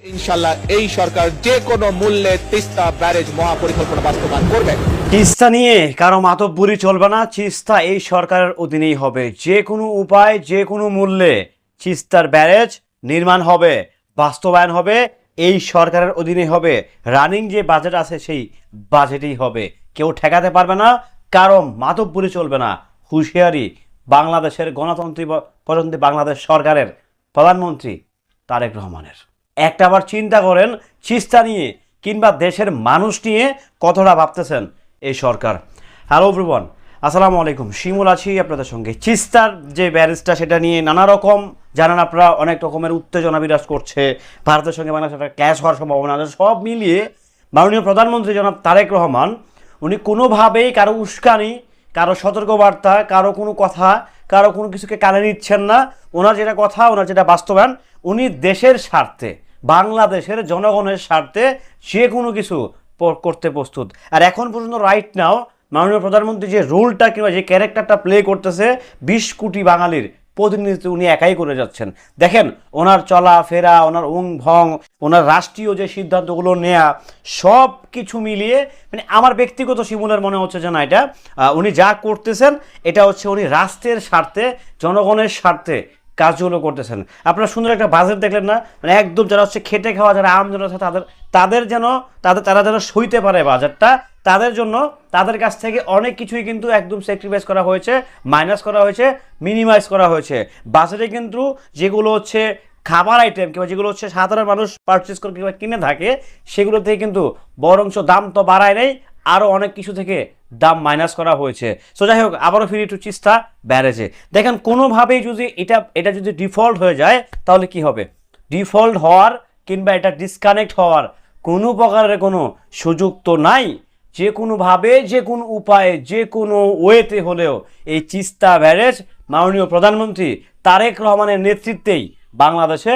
ইনশাআল্লাহ এই সরকার যে কোনো মূল্যে তিস্তা ব্যারেজ মহাপরিকল্পনা বাস্তবায়ন করবে। তিস্তা নিয়ে কারো মাতব্বরি চলবে না। তিস্তা এই সরকারের অধীনেই হবে। যে কোনো উপায়, যে কোনো মূল্যে তিস্তার ব্যারেজ নির্মাণ হবে, বাস্তবায়ন হবে, এই সরকারের অধীনে হবে। রানিং যে বাজেট আছে সেই বাজেটেই হবে। কেউ ঠেকাতে পারবে না, কারো মাতব্বরি চলবে না। হুঁশিয়ারি বাংলাদেশের গণতন্ত্রী বাংলাদেশ সরকারের প্রধানমন্ত্রী তারেক রহমানের। একটা আবার চিন্তা করেন, তিস্তা নিয়ে কিংবা দেশের মানুষ নিয়ে কতটা ভাবতেছেন এই সরকার। হ্যালো এভরিওয়ান, আসসালামু আলাইকুম। শিমুল আছি আপনাদের সঙ্গে। তিস্তার যে ব্যারেজটা সেটা নিয়ে নানা রকম জানেন আপনারা, অনেক রকমের উত্তেজনা বিরাজ করছে। ভারতের সঙ্গে বাংলাদেশের একটা ক্যাশ হওয়ার সম্ভাবনা আছে। সব মিলিয়ে মাননীয় প্রধানমন্ত্রী জনাব তারেক রহমান উনি কোনোভাবেই কারো উস্কানি, কারো সতর্কবার্তা, কারো কোনো কথা, কারো কোনো কিছুকে কানে নিচ্ছেন না। ওনার যেটা কথা, ওনার যেটা বাস্তবায়ন, উনি দেশের স্বার্থে, বাংলাদেশের জনগণের স্বার্থে যে কোনো কিছু করতে প্রস্তুত। আর এখন পর্যন্ত রাইট নাও মাননীয় প্রধানমন্ত্রী যে রোলটা কিংবা যে ক্যারেক্টারটা প্লে করতেছে 20 কোটি বাঙালির প্রতিনিধিত্ব উনি একাই করে যাচ্ছেন। দেখেন ওনার চলাফেরা, ওনার ভং, ওনার রাষ্ট্রীয় যে সিদ্ধান্তগুলো নেয়া, সব কিছু মিলিয়ে মানে আমার ব্যক্তিগত শিমুলের মনে হচ্ছে যে না, এটা উনি যা করতেছেন এটা হচ্ছে উনি রাষ্ট্রের স্বার্থে, জনগণের স্বার্থে কাজগুলো করতেছেন। আপনারা সুন্দর একটা বাজেট দেখলেন না, মানে একদম যারা হচ্ছে খেটে খাওয়া, যারা আম জনতা তারা যেন সইতে পারে বাজেটটা, তাদের জন্য তাদের কাছ থেকে অনেক কিছুই কিন্তু একদম স্যাক্রিফাইস করা হয়েছে, মাইনাস করা হয়েছে, মিনিমাইজ করা হয়েছে। বাজেটে কিন্তু যেগুলো হচ্ছে খাবার আইটেম কিংবা যেগুলো হচ্ছে সাধারণ মানুষ পারচেস করে কিংবা কিনে থাকে, সেগুলো থেকে কিন্তু বরঞ্চ দাম তো বাড়ায় নেই, আরও অনেক কিছু থেকে দাম মাইনাস করা হয়েছে। সো যাই হোক, আবারও ফিরি একটু তিস্তা ব্যারেজে। দেখেন কোনোভাবেই যদি এটা যদি ডিফল্ট হয়ে যায় তাহলে কি হবে? ডিফল্ট হওয়ার কিংবা এটা ডিসকানেক্ট হওয়ার কোনো প্রকারের কোনো সুযোগ তো নাই। যে কোনোভাবে, যে কোনো উপায়ে, যে কোনো ওয়েতে হলেও এই তিস্তা ব্যারেজ মাননীয় প্রধানমন্ত্রী তারেক রহমানের নেতৃত্বেই বাংলাদেশে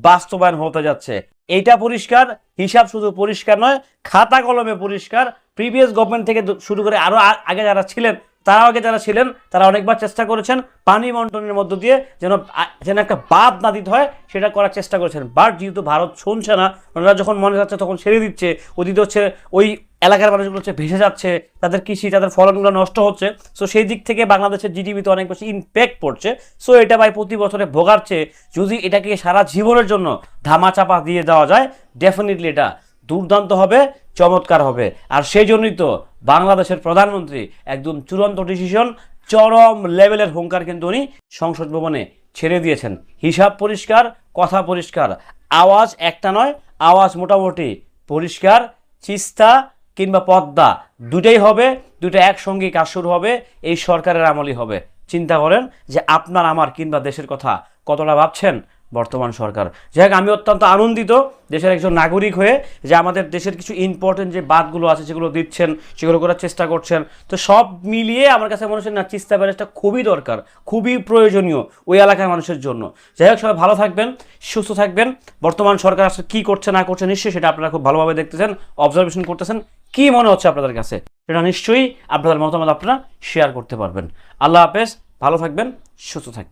বাস্তবায়ন হতে যাচ্ছে। এইটা পরিষ্কার। হিসাব শুধু পরিষ্কার নয়, খাতা কলমে পরিষ্কার। প্রিভিয়াস গভর্নমেন্ট থেকে শুরু করে আরও আগে যারা ছিলেন, তারা অনেকবার চেষ্টা করেছেন পানি বন্টনের মধ্য দিয়ে যেন একটা বাদ না দিতে হয়, সেটা করার চেষ্টা করেছেন। বাট যেহেতু ভারত শুনছে না, ওনারা যখন মনে যাচ্ছে তখন ছেড়ে দিচ্ছে, ওদিকে হচ্ছে ওই এলাকার মানুষগুলো হচ্ছে ভেসে যাচ্ছে, তাদের কৃষি, তাদের ফলনগুলো নষ্ট হচ্ছে। সো সেই দিক থেকে বাংলাদেশের জিডিপিতে অনেক বেশি ইম্প্যাক্ট পড়ছে। সো এটা ভাই প্রতি বছরে ভোগাচ্ছে। যদি এটাকে সারা জীবনের জন্য ধামাচাপা দিয়ে দেওয়া যায়, ডেফিনেটলি এটা দুর্দান্ত হবে, চমৎকার হবে। আর সেই জন্যই তো বাংলাদেশের প্রধানমন্ত্রী একদম চূড়ান্ত ডিসিশন, চরম লেভেলের হুঙ্কার কিন্তু উনি সংসদ ভবনে ছেড়ে দিয়েছেন। হিসাব পরিষ্কার, কথা পরিষ্কার, আওয়াজ একটা নয়, আওয়াজ মোটামুটি পরিষ্কার। তিস্তা কিংবা পদ্মা দুটাই হবে, দুটো একসঙ্গেই কাজ শুরু হবে, এই সরকারের আমলই হবে। চিন্তা করেন যে আপনার আমার কিংবা দেশের কথা কতটা ভাবছেন বর্তমান সরকার। যাই হোক, আমি অত্যন্ত আনন্দিত দেশের একজন নাগরিক হয়ে যে আমাদের দেশের কিছু ইম্পর্টেন্ট যে বাতগুলো আছে সেগুলো দিচ্ছেন, সেগুলো করার চেষ্টা করছেন। তো সব মিলিয়ে আমার কাছে মনে হচ্ছে না, তিস্তা ব্যারেজটা খুবই দরকার, খুবই প্রয়োজনীয় ওই এলাকার মানুষের জন্য। যাই হোক, সবাই ভালো থাকবেন, সুস্থ থাকবেন। বর্তমান সরকার আসলে কী করছে না করছে নিশ্চয়ই সেটা আপনারা খুব ভালোভাবে দেখতেছেন, অবজারভেশন করতেছেন। কী মনে হচ্ছে আপনাদের কাছে সেটা নিশ্চয়ই আপনাদের মতামত আপনারা শেয়ার করতে পারবেন। আল্লাহ হাফেজ, ভালো থাকবেন, সুস্থ থাকবেন।